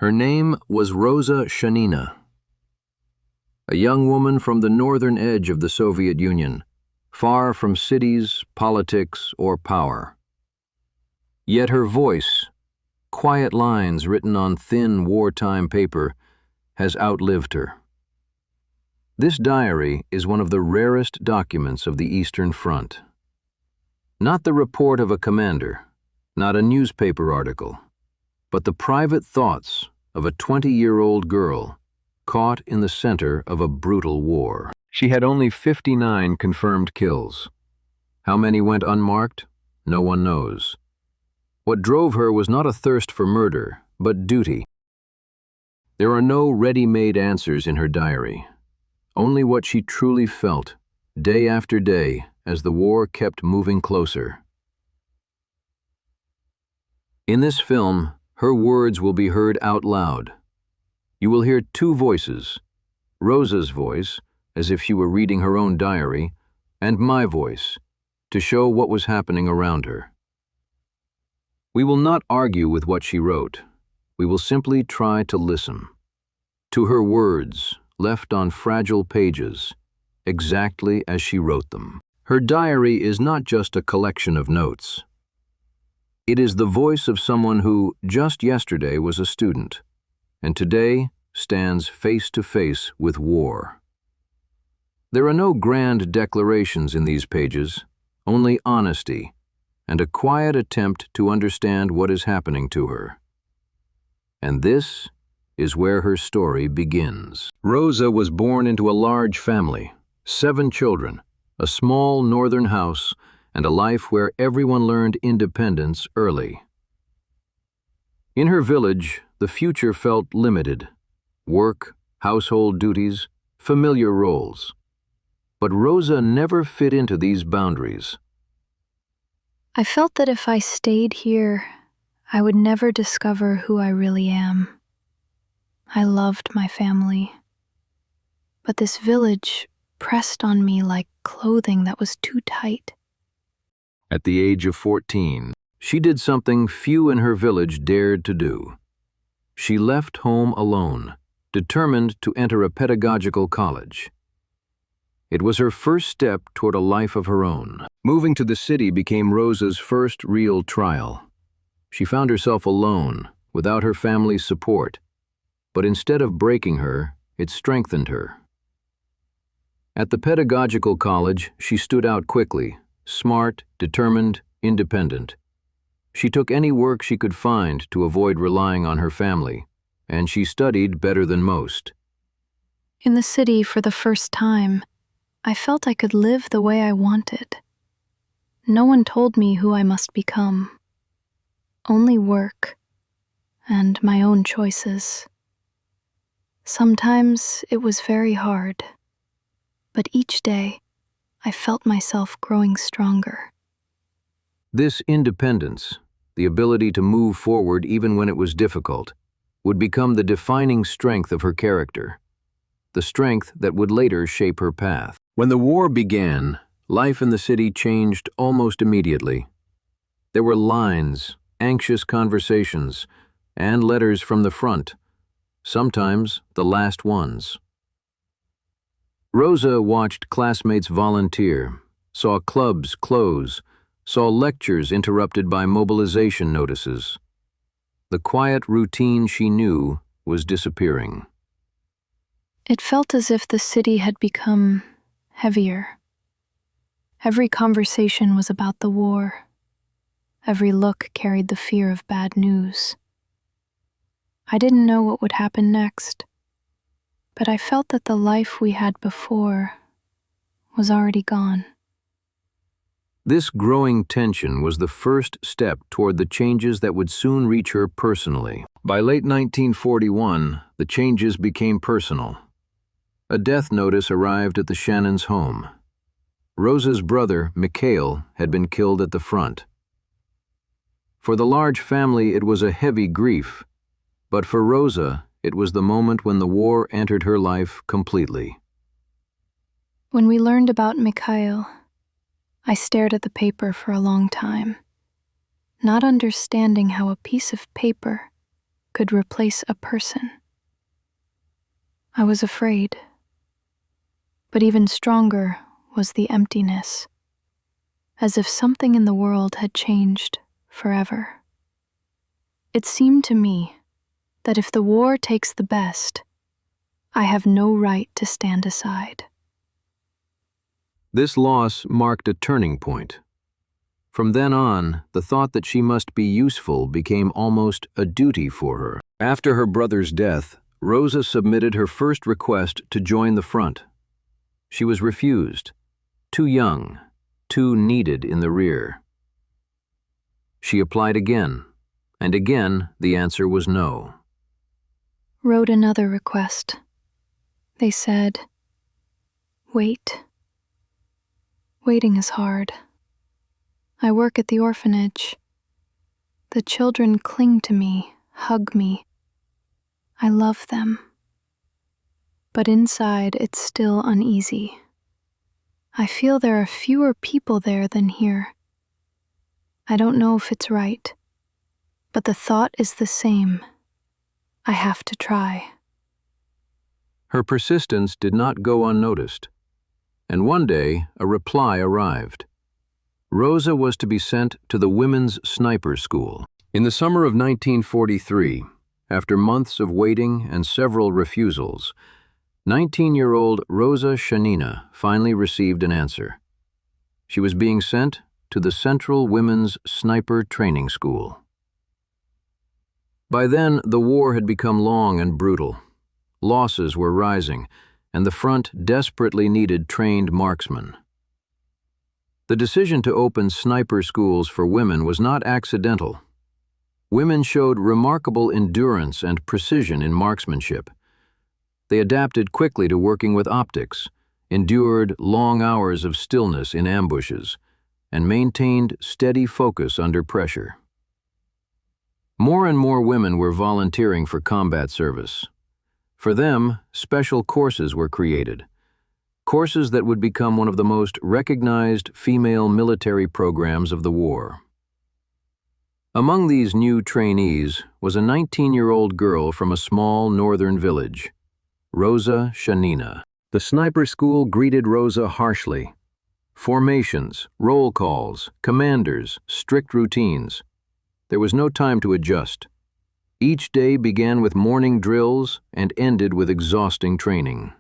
Her name was Roza Shanina, a young woman from the northern edge of the Soviet Union, far from cities, politics, or power. Yet her voice, quiet lines written on thin wartime paper, has outlived her. This diary is one of the rarest documents of the Eastern Front. Not the report of a commander, not a newspaper article, but the private thoughts of a 20-year-old girl caught in the center of a brutal war. She had only 59 confirmed kills. How many went unmarked? No one knows. What drove her was not a thirst for murder, but duty. There are no ready-made answers in her diary, only what she truly felt, day after day, as the war kept moving closer. In this film, her words will be heard out loud. You will hear two voices, Roza's voice, as if she were reading her own diary, and my voice, to show what was happening around her. We will not argue with what she wrote. We will simply try to listen to her words, left on fragile pages, exactly as she wrote them. Her diary is not just a collection of notes. It is the voice of someone who, just yesterday, was a student, and today stands face to face with war. There are no grand declarations in these pages, only honesty and a quiet attempt to understand what is happening to her. And this is where her story begins. Roza was born into a large family, 7 children, a small northern house, and a life where everyone learned independence early. In her village, the future felt limited. Work, household duties, familiar roles. But Roza never fit into these boundaries. I felt that if I stayed here, I would never discover who I really am. I loved my family. But this village pressed on me like clothing that was too tight. At the age of 14, she did something few in her village dared to do. She left home alone, determined to enter a pedagogical college. It was her first step toward a life of her own. Moving to the city became Roza's first real trial. She found herself alone, without her family's support, but instead of breaking her, it strengthened her. At the pedagogical college, she stood out quickly, smart, determined, independent. She took any work she could find to avoid relying on her family, and she studied better than most. In the city, for the first time, I felt I could live the way I wanted. No one told me who I must become. Only work and my own choices. Sometimes it was very hard, but each day I felt myself growing stronger. This independence, the ability to move forward even when it was difficult, would become the defining strength of her character, the strength that would later shape her path. When the war began, life in the city changed almost immediately. There were lines, anxious conversations, and letters from the front, sometimes the last ones. Roza watched classmates volunteer, saw clubs close, saw lectures interrupted by mobilization notices. The quiet routine she knew was disappearing. It felt as if the city had become heavier. Every conversation was about the war. Every look carried the fear of bad news. I didn't know what would happen next, but I felt that the life we had before was already gone. This growing tension was the first step toward the changes that would soon reach her personally. By late 1941, the changes became personal. A death notice arrived at the Shannons' home. Roza's brother, Mikhail, had been killed at the front. For the large family, it was a heavy grief, but for Roza, it was the moment when the war entered her life completely. When we learned about Mikhail, I stared at the paper for a long time, not understanding how a piece of paper could replace a person. I was afraid, but even stronger was the emptiness, as if something in the world had changed forever. It seemed to me that if the war takes the best, I have no right to stand aside. This loss marked a turning point. From then on, the thought that she must be useful became almost a duty for her. After her brother's death, Roza submitted her first request to join the front. She was refused. Too young, too needed in the rear. She applied again, and again the answer was no. Wrote another request. They said, "Wait." Waiting is hard. I work at the orphanage. The children cling to me, hug me. I love them. But inside, it's still uneasy. I feel there are fewer people there than here. I don't know if it's right, but the thought is the same. I have to try. Her persistence did not go unnoticed, and one day a reply arrived. Roza was to be sent to the Women's Sniper School. In the summer of 1943, after months of waiting and several refusals, 19-year-old Roza Shanina finally received an answer. She was being sent to the Central Women's Sniper Training School. By then, the war had become long and brutal. Losses were rising, and the front desperately needed trained marksmen. The decision to open sniper schools for women was not accidental. Women showed remarkable endurance and precision in marksmanship. They adapted quickly to working with optics, endured long hours of stillness in ambushes, and maintained steady focus under pressure. More and more women were volunteering for combat service. For them, special courses were created, courses that would become one of the most recognized female military programs of the war. Among these new trainees was a 19-year-old girl from a small northern village, Roza Shanina. The sniper school greeted Roza harshly. Formations, roll calls, commanders, strict routines. There was no time to adjust. Each day began with morning drills and ended with exhausting training.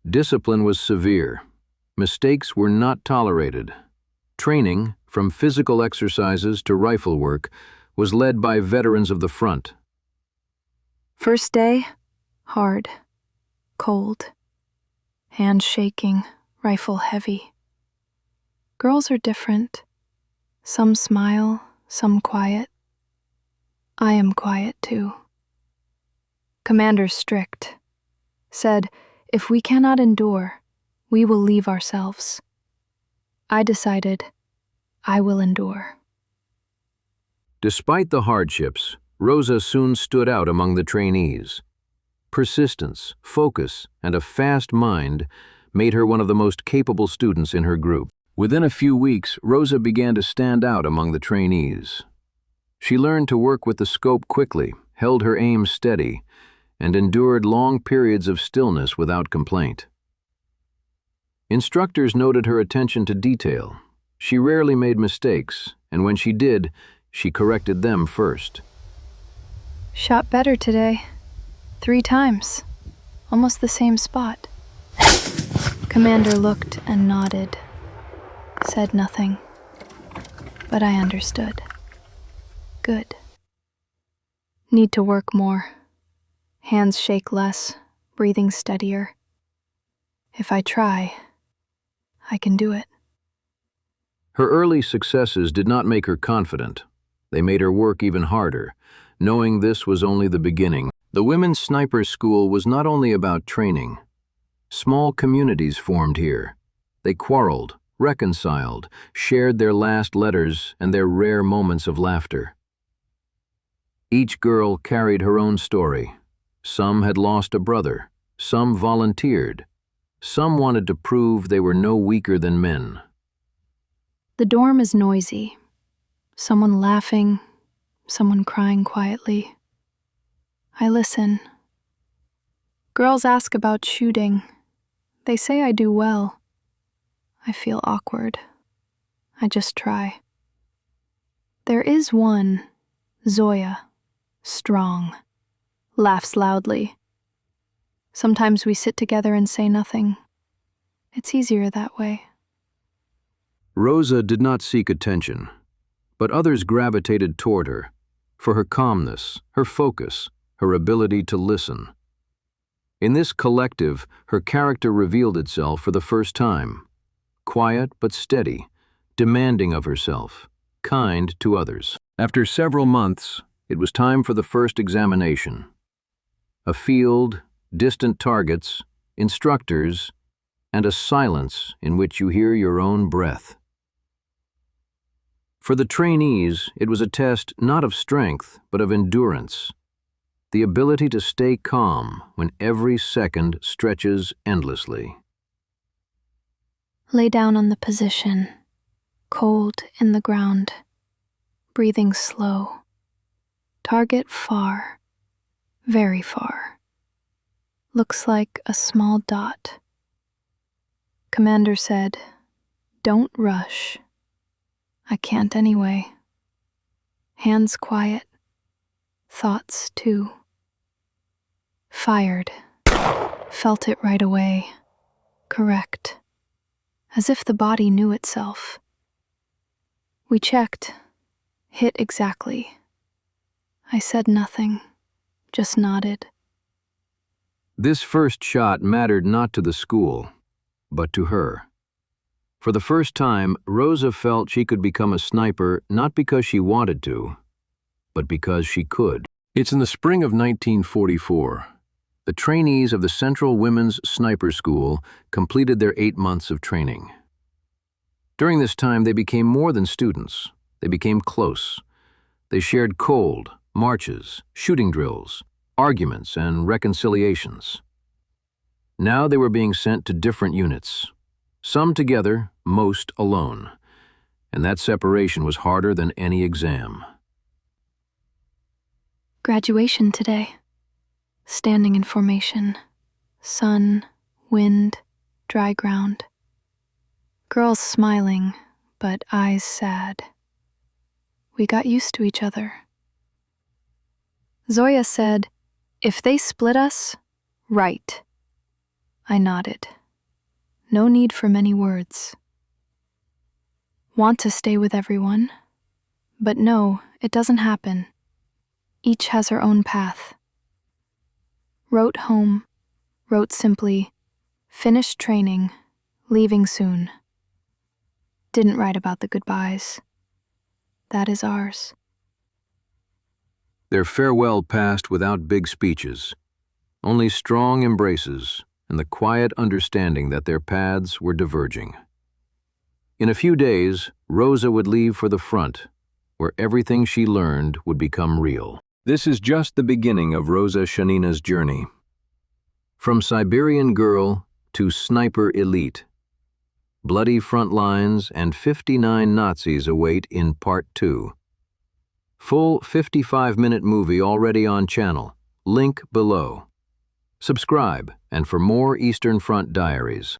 Discipline was severe. Mistakes were not tolerated. Training, from physical exercises to rifle work, was led by veterans of the front. First day, hard, cold, hands shaking, rifle heavy. Girls are different. Some smile, some quiet. I am quiet too. Commander strict. Said, if we cannot endure, we will leave ourselves. I decided, I will endure. Despite the hardships, Roza soon stood out among the trainees. Persistence, focus, and a fast mind made her one of the most capable students in her group. Within a few weeks, Roza began to stand out among the trainees. She learned to work with the scope quickly, held her aim steady, and endured long periods of stillness without complaint. Instructors noted her attention to detail. She rarely made mistakes, and when she did, she corrected them first. Shot better today. 3 times. Almost the same spot. Commander looked and nodded. Said nothing. But I understood. Good. Need to work more. Hands shake less, breathing steadier. If I try, I can do it. Her early successes did not make her confident. They made her work even harder, knowing this was only the beginning. The Women's Sniper School was not only about training. Small communities formed here. They quarreled, reconciled, shared their last letters and their rare moments of laughter. Each girl carried her own story. Some had lost a brother, some volunteered, some wanted to prove they were no weaker than men. The dorm is noisy. Someone laughing, someone crying quietly. I listen. Girls ask about shooting. They say I do well. I feel awkward. I just try. There is one, Zoya, strong, laughs loudly. Sometimes we sit together and say nothing. It's easier that way. Roza did not seek attention, but others gravitated toward her for her calmness, her focus, her ability to listen. In this collective, her character revealed itself for the first time. Quiet but steady, demanding of herself, kind to others. After several months, it was time for the first examination. A field, distant targets, instructors, and a silence in which you hear your own breath. For the trainees, it was a test not of strength, but of endurance. The ability to stay calm when every second stretches endlessly. Lay down on the position, cold in the ground, breathing slow. Target far, very far. Looks like a small dot. Commander said, "Don't rush." I can't anyway. Hands quiet, thoughts too. Fired. Felt it right away. Correct. As if the body knew itself. We checked. Hit exactly. I said nothing, just nodded. This first shot mattered not to the school, but to her. For the first time, Roza felt she could become a sniper not because she wanted to, but because she could. It's in the spring of 1944. The trainees of the Central Women's Sniper School completed their 8 months of training. During this time, they became more than students. They became close. They shared cold, marches, shooting drills, arguments, and reconciliations. Now they were being sent to different units. Some together, most alone. And that separation was harder than any exam. Graduation today. Standing in formation. Sun, wind, dry ground. Girls smiling, but eyes sad. We got used to each other. Zoya said, "If they split us, right." I nodded. No need for many words. Want to stay with everyone? But no, it doesn't happen. Each has her own path. Wrote home, wrote simply, finished training, leaving soon. Didn't write about the goodbyes. That is ours. Their farewell passed without big speeches, only strong embraces and the quiet understanding that their paths were diverging. In a few days, Roza would leave for the front, where everything she learned would become real. This is just the beginning of Roza Shanina's journey. From Siberian girl to sniper elite. Bloody front lines and 59 Nazis await in Part 2. Full 55-minute movie already on channel. Link below. Subscribe, and for more Eastern Front diaries.